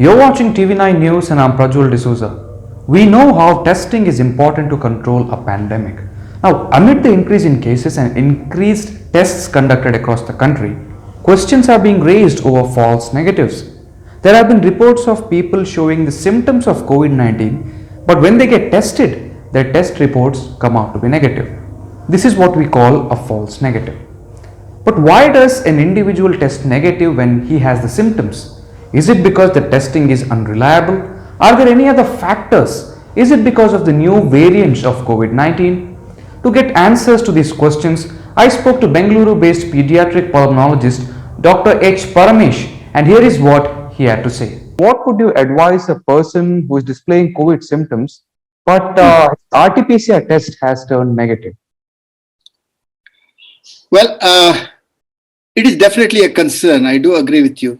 You're watching TV9 News and I'm Prajwal D'Souza. We know how testing is important to control a pandemic. Now, amid the increase in cases and increased tests conducted across the country, questions are being raised over false negatives. There have been reports of people showing the symptoms of COVID-19, but when they get tested, their test reports come out to be negative. This is what we call a false negative. But why does an individual test negative when he has the symptoms? Is it because the testing is unreliable? Are there any other factors? Is it because of the new variants of COVID-19? To get answers to these questions, I spoke to Bengaluru-based pediatric pulmonologist Dr. H. Paramesh, and here is what he had to say. What would you advise a person who is displaying COVID symptoms, but RT-PCR test has turned negative? Well, it is definitely a concern. I do agree with you.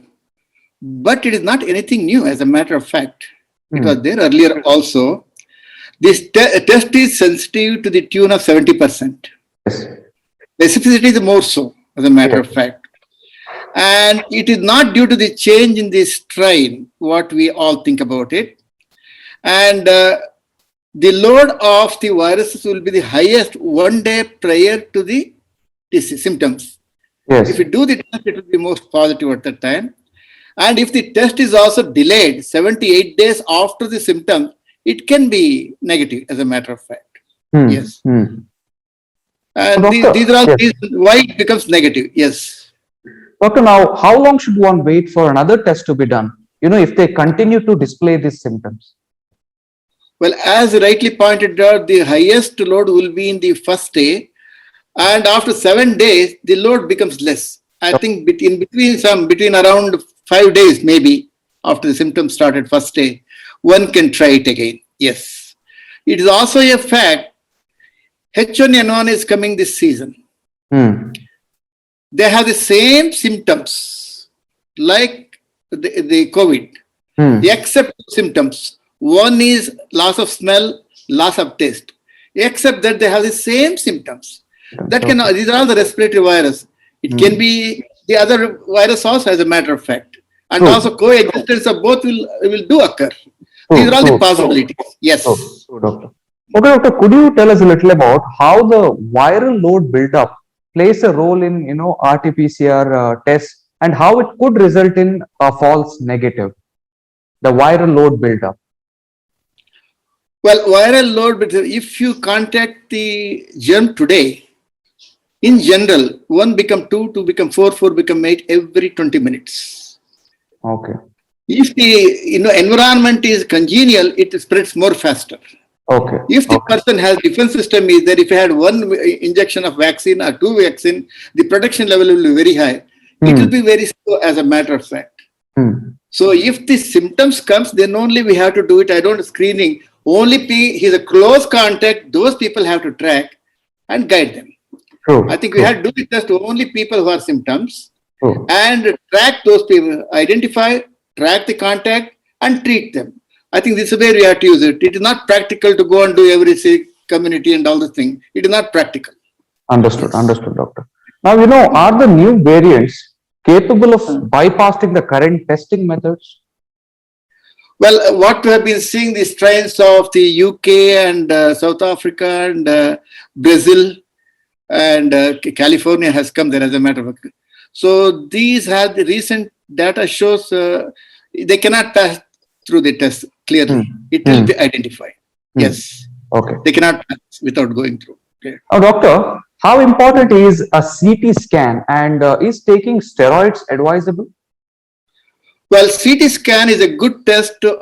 But it is not anything new, as a matter of fact. It was there earlier also. This test is sensitive to the tune of 70%. Yes. Specificity is more so, as a matter of fact. And it is not due to the change in the strain, what we all think about it. And the load of the viruses will be the highest one day prior to the symptoms. Yes. If you do the test, it will be most positive at that time. And if the test is also delayed 78 days after the symptoms, it can be negative, as a matter of fact. Yes. And Doctor, these are all reasons why it becomes negative. Yes. Doctor, now how long should one wait for another test to be done? If they continue to display these symptoms? Well, as rightly pointed out, the highest load will be in the first day. And after 7 days, the load becomes less. I think between around 5 days, maybe, after the symptoms started first day, one can try it again. Yes. It is also a fact, H1N1 is coming this season. They have the same symptoms like the COVID, except symptoms. One is loss of smell, loss of taste. Except that they have the same symptoms. These are all the respiratory virus. It can be the other virus also, as a matter of fact. And also coexistence of both will do occur. These are all the possibilities. Yes. Doctor. Okay, doctor, could you tell us a little about how the viral load build-up plays a role in RT-PCR tests and how it could result in a false negative? The viral load build-up. Well, viral load, if you contact the germ today, in general, 1 become 2, 2 become 4, 4 become 8 every 20 minutes. Okay. If the environment is congenial, it spreads more faster. Okay. If the person has defense system is there, if he had 1 injection of vaccine or 2 vaccine, the protection level will be very high. It will be very slow, as a matter of fact. So if the symptoms comes, then only we have to do it. I don't screening. Only he's a close contact. Those people have to track and guide them. I think we have to do the test to only people who have symptoms and track those people, identify, track the contact and treat them. I think this is where we have to use it. It is not practical to go and do every sick community and all the thing. It is not practical. Understood, doctor. Now, are the new variants capable of bypassing the current testing methods? Well, what we have been seeing, the strains of the UK and South Africa and Brazil and California has come there, as a matter of fact. So these have the recent data shows they cannot pass through the test clearly. It will be identified. Yes. Okay. They cannot pass without going through. Okay. Now, doctor, how important is a CT scan and is taking steroids advisable? Well, CT scan is a good test to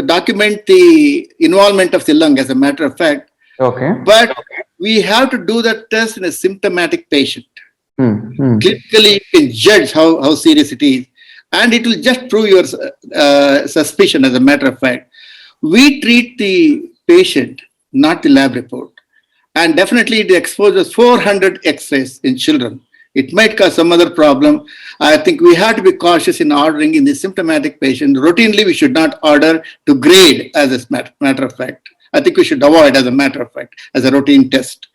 document the involvement of the lung, as a matter of fact. Okay. But we have to do that test in a symptomatic patient. Clinically, you can judge how serious it is. And it will just prove your suspicion, as a matter of fact. We treat the patient, not the lab report. And definitely it exposes 400 X-rays in children. It might cause some other problem. I think we have to be cautious in ordering in the symptomatic patient. Routinely, we should not order to grade, as a matter of fact. I think we should avoid, as a matter of fact, as a routine test.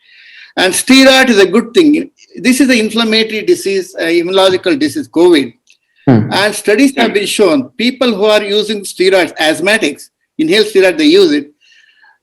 And steroid is a good thing. This is an inflammatory disease, immunological disease, COVID. And studies have been shown people who are using steroids, asthmatics, inhaled steroid, they use it,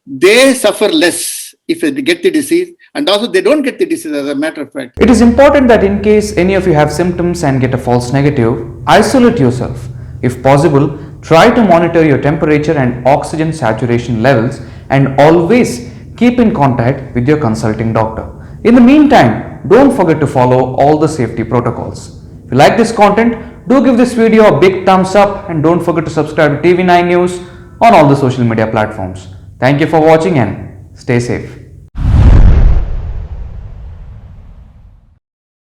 they suffer less if they get the disease, and also they don't get the disease as a matter of fact. It is important that in case any of you have symptoms and get a false negative, isolate yourself. If possible, try to monitor your temperature and oxygen saturation levels and always keep in contact with your consulting doctor. In the meantime, don't forget to follow all the safety protocols. If you like this content, do give this video a big thumbs up and don't forget to subscribe to TV9 News on all the social media platforms. Thank you for watching and stay safe.